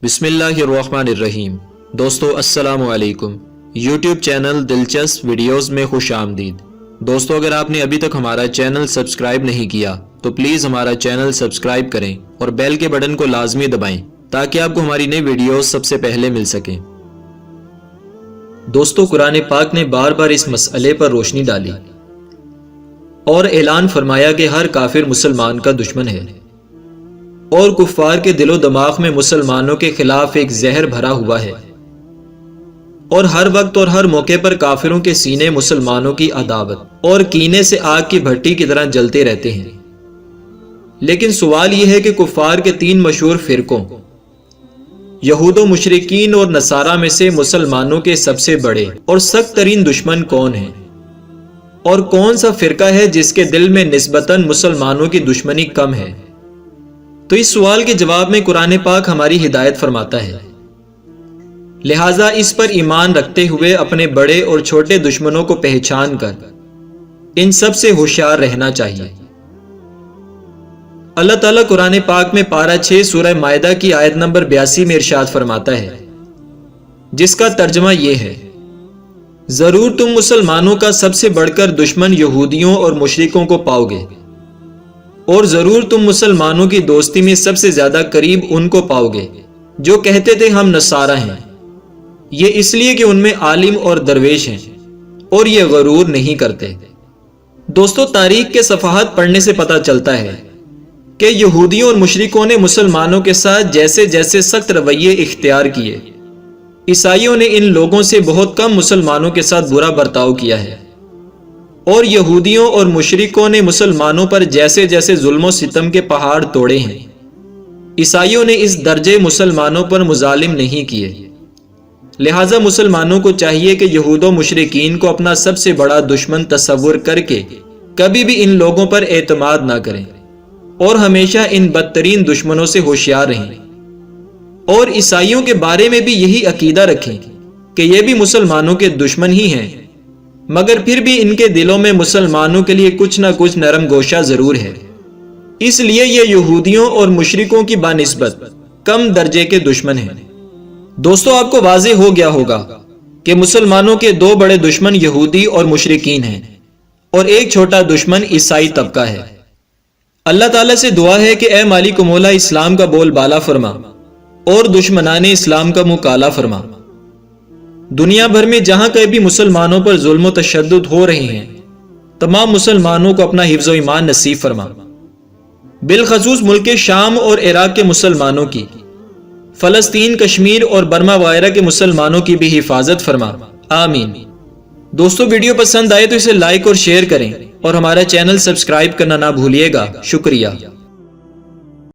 بسم اللہ الرحمن الرحیم۔ دوستو السلام علیکم۔ یوٹیوب چینل دلچسپ ویڈیوز میں خوش آمدید۔ دوستو اگر آپ نے ابھی تک ہمارا چینل سبسکرائب نہیں کیا تو پلیز ہمارا چینل سبسکرائب کریں اور بیل کے بٹن کو لازمی دبائیں تاکہ آپ کو ہماری نئی ویڈیوز سب سے پہلے مل سکیں۔ دوستو قرآن پاک نے بار بار اس مسئلے پر روشنی ڈالی اور اعلان فرمایا کہ ہر کافر مسلمان کا دشمن ہے اور کفار کے دل و دماغ میں مسلمانوں کے خلاف ایک زہر بھرا ہوا ہے اور ہر وقت اور ہر موقع پر کافروں کے سینے مسلمانوں کی عداوت اور کینے سے آگ کی بھٹی کی طرح جلتے رہتے ہیں۔ لیکن سوال یہ ہے کہ کفار کے تین مشہور فرقوں یہود و مشرکین اور نصارہ میں سے مسلمانوں کے سب سے بڑے اور سخت ترین دشمن کون ہیں، اور کون سا فرقہ ہے جس کے دل میں نسبتاً مسلمانوں کی دشمنی کم ہے؟ تو اس سوال کے جواب میں قرآن پاک ہماری ہدایت فرماتا ہے، لہٰذا اس پر ایمان رکھتے ہوئے اپنے بڑے اور چھوٹے دشمنوں کو پہچان کر ان سب سے ہوشیار رہنا چاہیے۔ اللہ تعالیٰ قرآن پاک میں پارہ 6 سورہ مائدہ کی آیت نمبر 82 میں ارشاد فرماتا ہے، جس کا ترجمہ یہ ہے، ضرور تم مسلمانوں کا سب سے بڑھ کر دشمن یہودیوں اور مشرکوں کو پاؤ گے، اور ضرور تم مسلمانوں کی دوستی میں سب سے زیادہ قریب ان کو پاؤ گے جو کہتے تھے ہم نصارہ ہیں، یہ اس لیے کہ ان میں عالم اور درویش ہیں اور یہ غرور نہیں کرتے۔ دوستو تاریخ کے صفحات پڑھنے سے پتہ چلتا ہے کہ یہودیوں اور مشرکوں نے مسلمانوں کے ساتھ جیسے جیسے سخت رویے اختیار کیے، عیسائیوں نے ان لوگوں سے بہت کم مسلمانوں کے ساتھ برا برتاؤ کیا ہے، اور یہودیوں اور مشرکوں نے مسلمانوں پر جیسے جیسے ظلم و ستم کے پہاڑ توڑے ہیں، عیسائیوں نے اس درجے مسلمانوں پر مظالم نہیں کیے۔ لہٰذا مسلمانوں کو چاہیے کہ یہود و مشرکین کو اپنا سب سے بڑا دشمن تصور کر کے کبھی بھی ان لوگوں پر اعتماد نہ کریں اور ہمیشہ ان بدترین دشمنوں سے ہوشیار رہیں، اور عیسائیوں کے بارے میں بھی یہی عقیدہ رکھیں کہ یہ بھی مسلمانوں کے دشمن ہی ہیں، مگر پھر بھی ان کے دلوں میں مسلمانوں کے لیے کچھ نہ کچھ نرم گوشہ ضرور ہے، اس لیے یہ یہودیوں اور مشرکوں کی بانسبت کم درجے کے دشمن ہیں۔ دوستو آپ کو واضح ہو گیا ہوگا کہ مسلمانوں کے دو بڑے دشمن یہودی اور مشرکین ہیں اور ایک چھوٹا دشمن عیسائی طبقہ ہے۔ اللہ تعالیٰ سے دعا ہے کہ اے مالک مولا اسلام کا بول بالا فرما اور دشمنان اسلام کا منہ کالا فرما۔ دنیا بھر میں جہاں کہیں بھی مسلمانوں پر ظلم و تشدد ہو رہے ہیں، تمام مسلمانوں کو اپنا حفظ و ایمان نصیب فرما، بالخصوص ملک شام اور عراق کے مسلمانوں کی، فلسطین، کشمیر اور برما وغیرہ کے مسلمانوں کی بھی حفاظت فرما، آمین۔ دوستو ویڈیو پسند آئے تو اسے لائک اور شیئر کریں اور ہمارا چینل سبسکرائب کرنا نہ بھولیے گا۔ شکریہ۔